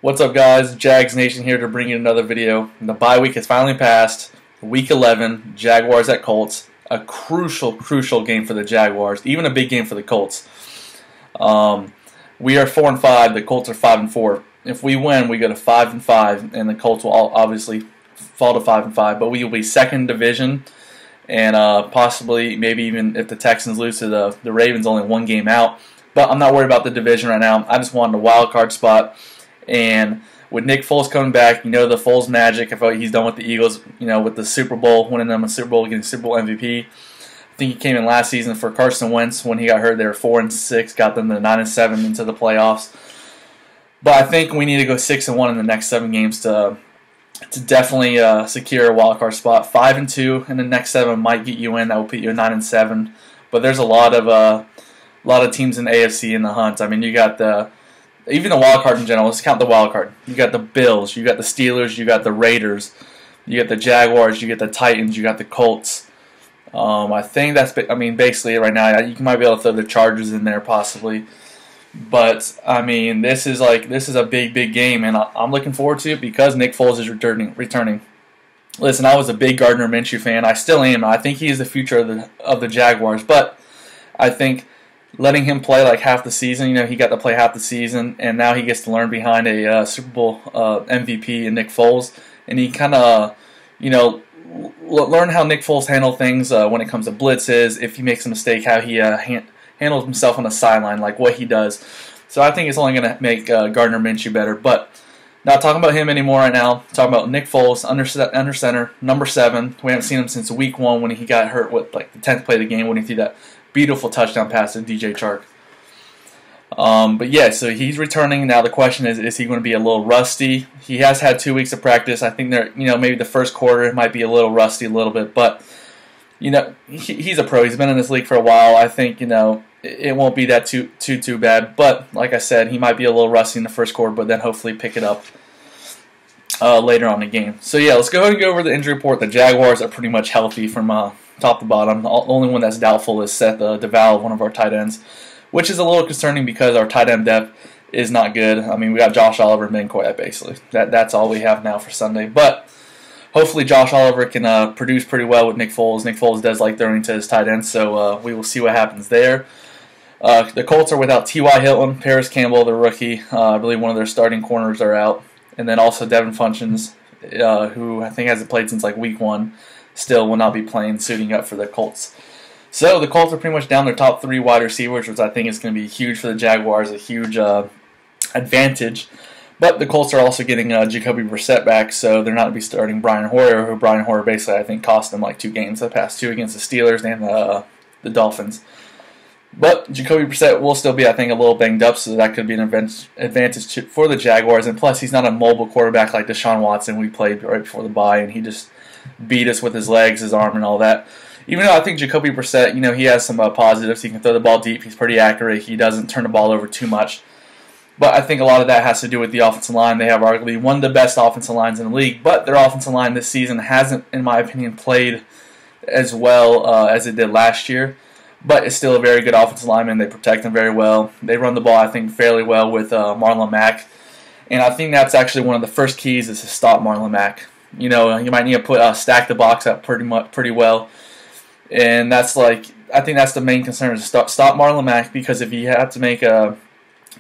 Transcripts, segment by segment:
What's up, guys? Jags Nation here to bring you another video. The bye week has finally passed. Week 11, Jaguars at Colts. A crucial game for the Jaguars. Even a big game for the Colts. We are 4-5. The Colts are 5-4. If we win, we go to 5-5, and the Colts will obviously fall to 5-5. But we will be second division, and possibly, maybe even if the Texans lose to the Ravens, only one game out. But I'm not worried about the division right now. I just wanted a wild card spot. And with Nick Foles coming back, you know the Foles magic. I feel like he's done with the Eagles, you know, with the Super Bowl, winning them a Super Bowl, getting Super Bowl MVP. I think he came in last season for Carson Wentz when he got hurt. They were 4-6, got them to 9-7 into the playoffs. But I think we need to go 6-1 in the next 7 games to definitely secure a wild card spot. 5-2 in the next 7 might get you in. That will put you at 9-7. But there's a lot of teams in the AFC in the hunt. I mean, you got even the wild card in general. Let's count the wild card. You got the Bills, you got the Steelers, you got the Raiders, you got the Jaguars, you got the Titans, you got the Colts. I think that's, I mean, basically right now. You might be able to throw the Chargers in there possibly, but I mean, this is a big game, and I'm looking forward to it because Nick Foles is returning. Listen, I was a big Gardner Minshew fan. I still am. I think he is the future of the Jaguars, but I think letting him play like half the season, you know, he got to play half the season, and now he gets to learn behind a Super Bowl MVP in Nick Foles, and he kind of, you know, learn how Nick Foles handles things when it comes to blitzes. If he makes a mistake, how he handles himself on the sideline, like what he does. So I think it's only going to make Gardner Minshew better. But not talking about him anymore right now. Talking about Nick Foles, under center, number 7. We haven't seen him since week 1 when he got hurt with like the 10th play of the game when he threw that beautiful touchdown pass to DJ Chark. But yeah, so he's returning. Now the question is he going to be a little rusty? He has had 2 weeks of practice. I think maybe the first quarter might be a little rusty a little bit, but you know, he's a pro. He's been in this league for a while. I think, you know, it won't be that too bad. But like I said, he might be a little rusty in the first quarter, but then hopefully pick it up later on in the game. So yeah, let's go ahead and go over the injury report. The Jaguars are pretty much healthy from top to bottom. The only one that's doubtful is Seth DeVal, one of our tight ends, which is a little concerning because our tight end depth is not good. I mean, we got Josh Oliver and Ben Koyat basically. That's all we have now for Sunday. But hopefully Josh Oliver can produce pretty well with Nick Foles. Nick Foles does like throwing to his tight ends, so we will see what happens there. The Colts are without T.Y. Hilton, Paris Campbell, the rookie. I believe one of their starting corners are out. And then also Devin Funchess, who I think hasn't played since like week 1, still will not be playing, suiting up for the Colts. So the Colts are pretty much down their top 3 wide receivers, which I think is going to be huge for the Jaguars, a huge advantage. But the Colts are also getting Jacoby Brissett back, so they're not going to be starting Brian Hoyer, who Brian Hoyer basically I think cost them like 2 games, the past 2 against the Steelers and the Dolphins. But Jacoby Brissett will still be, I think, a little banged up, so that could be an advantage for the Jaguars. And plus, he's not a mobile quarterback like Deshaun Watson we played right before the bye, and he just beat us with his legs, his arm, and all that. Even though I think Jacoby Brissett, you know, he has some positives. He can throw the ball deep. He's pretty accurate. He doesn't turn the ball over too much. But I think a lot of that has to do with the offensive line. They have arguably one of the best offensive lines in the league, but their offensive line this season hasn't, in my opinion, played as well as it did last year. But it's still a very good offensive lineman. They protect him very well. They run the ball, I think, fairly well with Marlon Mack. And I think that's actually one of the first keys is to stop Marlon Mack. You know, you might need to stack the box up pretty well. And that's I think that's the main concern is stop Marlon Mack, because if you have to make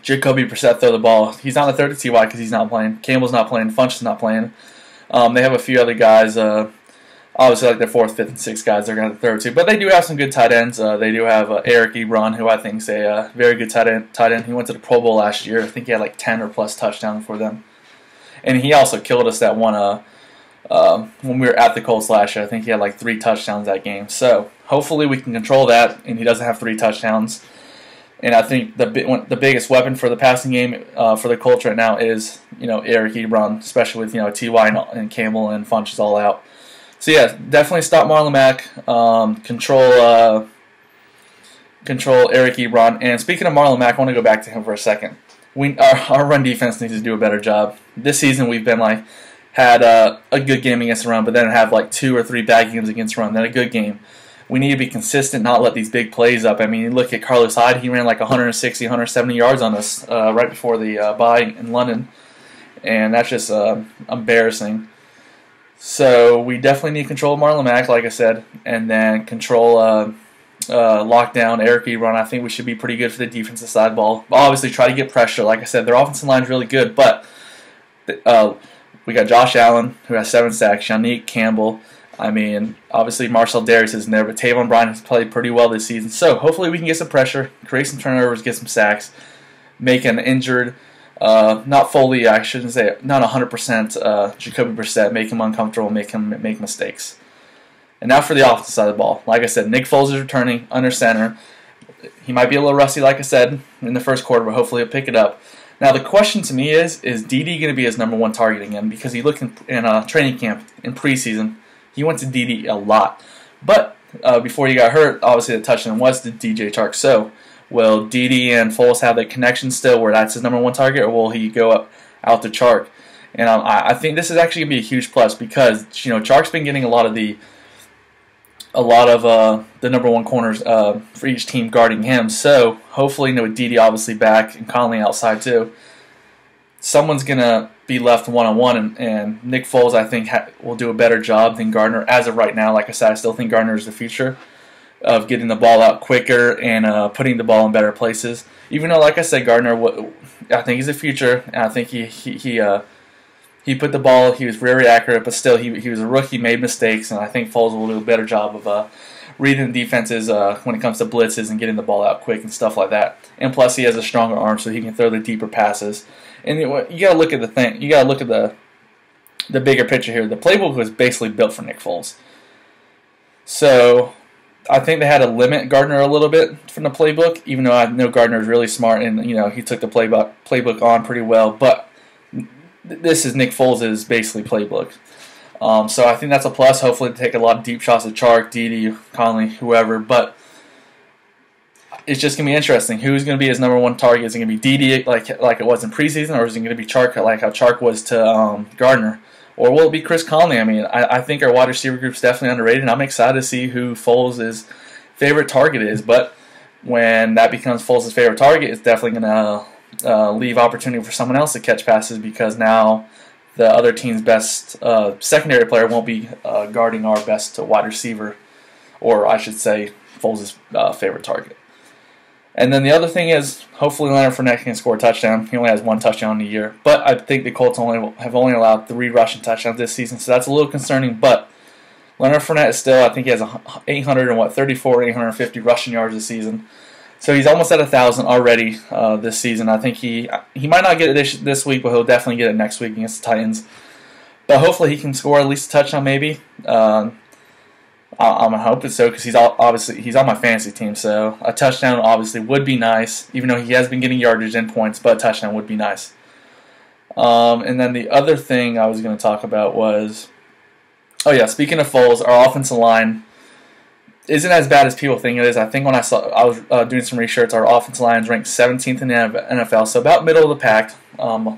Jacoby Brissett throw the ball, he's not a third TY because he's not playing. Campbell's not playing. Funch is not playing. They have a few other guys. Obviously, like their 4th, 5th, and 6th guys they're going to throw to. But they do have some good tight ends. They do have Eric Ebron, who I think is a very good tight end. He went to the Pro Bowl last year. I think he had like 10 or plus touchdowns for them. And he also killed us that one when we were at the Colts last year. I think he had like 3 touchdowns that game. So hopefully we can control that, and he doesn't have 3 touchdowns. And I think the biggest weapon for the passing game for the Colts right now is, you know, Eric Ebron, especially with, you know, T.Y. and Campbell and Funch is all out. So yeah, definitely stop Marlon Mack, control Eric Ebron. And speaking of Marlon Mack, I want to go back to him for a second. Our run defense needs to do a better job. This season we've been had a good game against the run, but then have like 2 or 3 bad games against the run, then a good game. We need to be consistent, not let these big plays up. I mean, you look at Carlos Hyde, he ran like 160, 170 yards on us right before the bye in London. and that's just embarrassing. So we definitely need control of Marlon Mack, like I said, and then control lockdown Eric Ebron. I think we should be pretty good for the defensive side of the ball. But obviously, try to get pressure. Like I said, their offensive line is really good, but we got Josh Allen, who has 7 sacks, Yannick Campbell. I mean, obviously Marcel Darius isn't there, but Tavon Bryan has played pretty well this season. So hopefully we can get some pressure, create some turnovers, get some sacks, make an injured, not fully, I shouldn't say, not 100% Jacoby Brissett, make him uncomfortable, make him make mistakes. And now for the offensive side of the ball. Like I said, Nick Foles is returning under center. He might be a little rusty, like I said, in the first quarter, but hopefully he'll pick it up. Now the question to me is DD going to be his #1 target again? Because he looked in training camp, in preseason, he went to DD a lot. But before he got hurt, obviously the touchdown was to DJ Chark. So will DD and Foles have that connection still where that's his #1 target, or will he go out to Chark? And I think this is actually going to be a huge plus because Chark's been getting a lot of the #1 corners for each team guarding him. So hopefully, with DD obviously back and Conley outside too, someone's gonna be left one-on-one, and Nick Foles I think will do a better job than Gardner as of right now. Like I said, I still think Gardner is the future of getting the ball out quicker and putting the ball in better places. Even though, like I said, Gardner, I think he's the future, and I think he put the ball, he was very accurate, but still he was a rookie, made mistakes, and I think Foles will do a better job of reading defenses when it comes to blitzes and getting the ball out quick and stuff like that. And plus he has a stronger arm so he can throw the deeper passes. And you got to look at the thing. You got to look at the bigger picture here. The playbook was basically built for Nick Foles. So I think they had to limit Gardner a little bit from the playbook, even though I know Gardner is really smart and he took the playbook on pretty well. But this is Nick Foles' basically playbook. So I think that's a plus. Hopefully to take a lot of deep shots at Chark, Dede, Conley, whoever. But it's just going to be interesting. Who's going to be his #1 target? Is it going to be Dede like it was in preseason, or is it going to be Chark like how Chark was to Gardner? Or will it be Chris Conley? I mean, I think our wide receiver group is definitely underrated, and I'm excited to see who Foles' favorite target is. But when that becomes Foles' favorite target, it's definitely going to leave opportunity for someone else to catch passes because now the other team's best secondary player won't be guarding our best wide receiver, or I should say Foles' favorite target. And then the other thing is, hopefully Leonard Fournette can score a touchdown. He only has 1 touchdown in a year. But I think the Colts have only allowed 3 rushing touchdowns this season, so that's a little concerning. But Leonard Fournette is still, I think he has 850 rushing yards this season. So he's almost at 1,000 already this season. I think he might not get it this week, but he'll definitely get it next week against the Titans. But hopefully he can score at least a touchdown maybe. I'm hoping so because he's on my fantasy team. So a touchdown obviously would be nice, even though he has been getting yardage and points. But a touchdown would be nice. And then the other thing I was going to talk about was, speaking of Foles, our offensive line isn't as bad as people think it is. I think when I was doing some research, our offensive line is ranked 17th in the NFL, so about middle of the pack. Around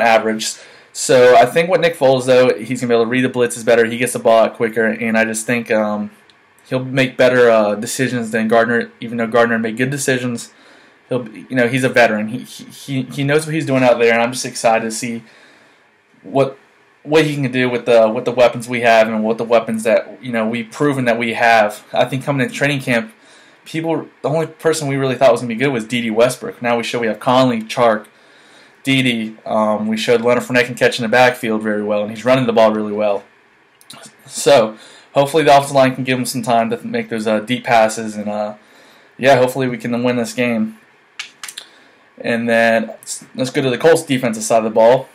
average. So I think with Nick Foles, though, he's going to be able to read the blitzes better. He gets the ball out quicker, and I just think he'll make better decisions than Gardner. Even though Gardner made good decisions, he's a veteran. He knows what he's doing out there, and I'm just excited to see what he can do with the weapons we have and what the weapons that we've proven that we have. I think coming into training camp, the only person we really thought was going to be good was Dede Westbrook. Now we have Conley, Chark, Dede. We showed Leonard Fournette can catch in the backfield very well, and he's running the ball really well. So hopefully the offensive line can give him some time to make those deep passes, and hopefully we can win this game. And then let's go to the Colts defensive side of the ball.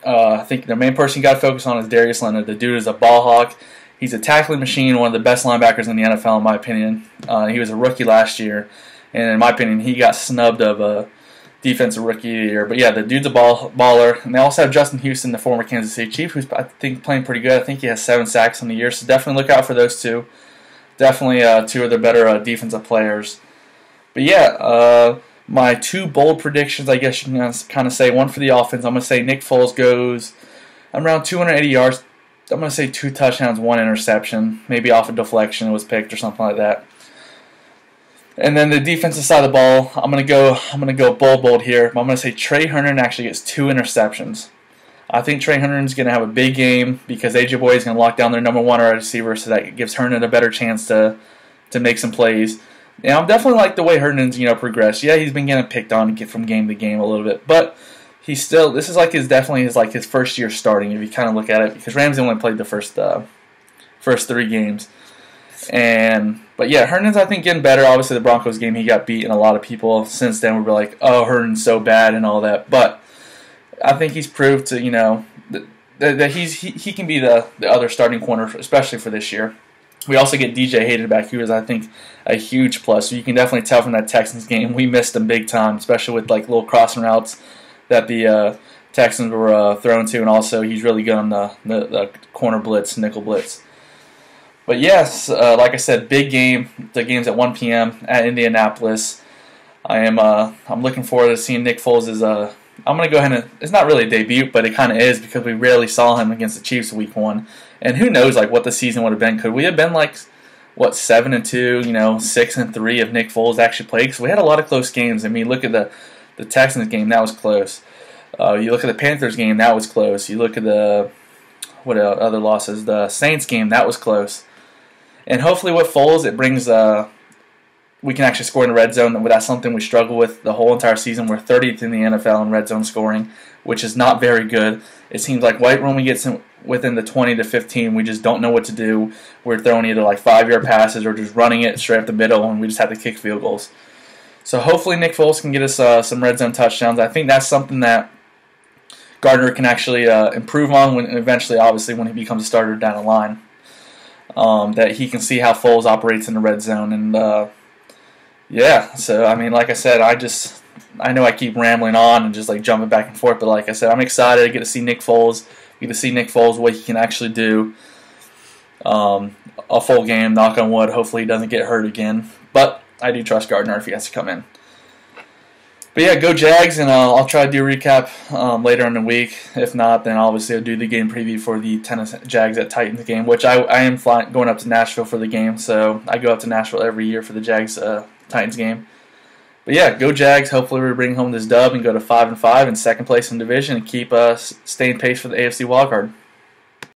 I think the main person you got to focus on is Darius Leonard. The dude is a ball hawk. He's a tackling machine, one of the best linebackers in the NFL, in my opinion. He was a rookie last year, and in my opinion, he got snubbed of a defensive rookie of the year. But yeah, the dude's a baller. And they also have Justin Houston, the former Kansas City Chief, who's I think playing pretty good. I think he has 7 sacks in the year, so definitely look out for those two. Definitely 2 of the better defensive players. But yeah, my 2 bold predictions, I guess you can kind of say, one for the offense. I'm going to say Nick Foles goes around 280 yards. I'm going to say 2 touchdowns, 1 interception. Maybe off a deflection was picked or something like that. And then the defensive side of the ball, I'm gonna go bold here. I'm gonna say Trey Herndon actually gets 2 interceptions. I think Trey Herndon's gonna have a big game because AJ Boyd is gonna lock down their number 1 wide receiver, so that gives Herndon a better chance to make some plays. And I'm definitely like the way Herndon's progressed. Yeah, he's been getting picked on from game to game a little bit, but he's still, this is like his first year starting if you kind of look at it, because Ramsey only played the first 3 games. But yeah, Herndon's I think getting better. Obviously the Broncos game he got beat, and a lot of people since then were like, oh, Herndon's so bad and all that. But I think he's proved to that he can be the other starting corner, especially for this year. We also get DJ Hayden back, who is I think a huge plus. So you can definitely tell from that Texans game we missed him big time, especially with like little crossing routes that the Texans were thrown to, and also he's really good on the corner blitz, nickel blitz. But yes, like I said, big game. The game's at 1 p.m. at Indianapolis. I'm looking forward to seeing Nick Foles' I'm going to go ahead and, it's not really a debut, but it kind of is because we rarely saw him against the Chiefs week 1. And who knows what the season would have been. Could we have been 7-2, 6-3 if Nick Foles actually played? Because we had a lot of close games. I mean, look at the Texans game, that was close. You look at the Panthers game, that was close. You look at what other losses? The Saints game, that was close. And hopefully with Foles, it brings we can actually score in the red zone. That's something we struggle with the whole entire season. We're 30th in the NFL in red zone scoring, which is not very good. It seems like right when we get within the 20 to 15, we just don't know what to do. We're throwing either 5-yard passes or just running it straight up the middle, and we just have to kick field goals. So hopefully Nick Foles can get us some red zone touchdowns. I think that's something that Gardner can actually improve on when eventually, obviously, when he becomes a starter down the line. That he can see how Foles operates in the red zone. And yeah, so I mean, like I said, I know I keep rambling on and just jumping back and forth, but like I said, I'm excited to get to see Nick Foles. Get to see Nick Foles, what he can actually do. A full game, knock on wood. Hopefully he doesn't get hurt again. But I do trust Gardner if he has to come in. But yeah, go Jags, and I'll try to do a recap later in the week. If not, then obviously I'll do the game preview for the Jags at Titans game, which I am going up to Nashville for the game. So I go up to Nashville every year for the Jags Titans game. But yeah, go Jags. Hopefully we bring home this dub and go to 5-5 in second place in division and keep staying pace for the AFC wildcard.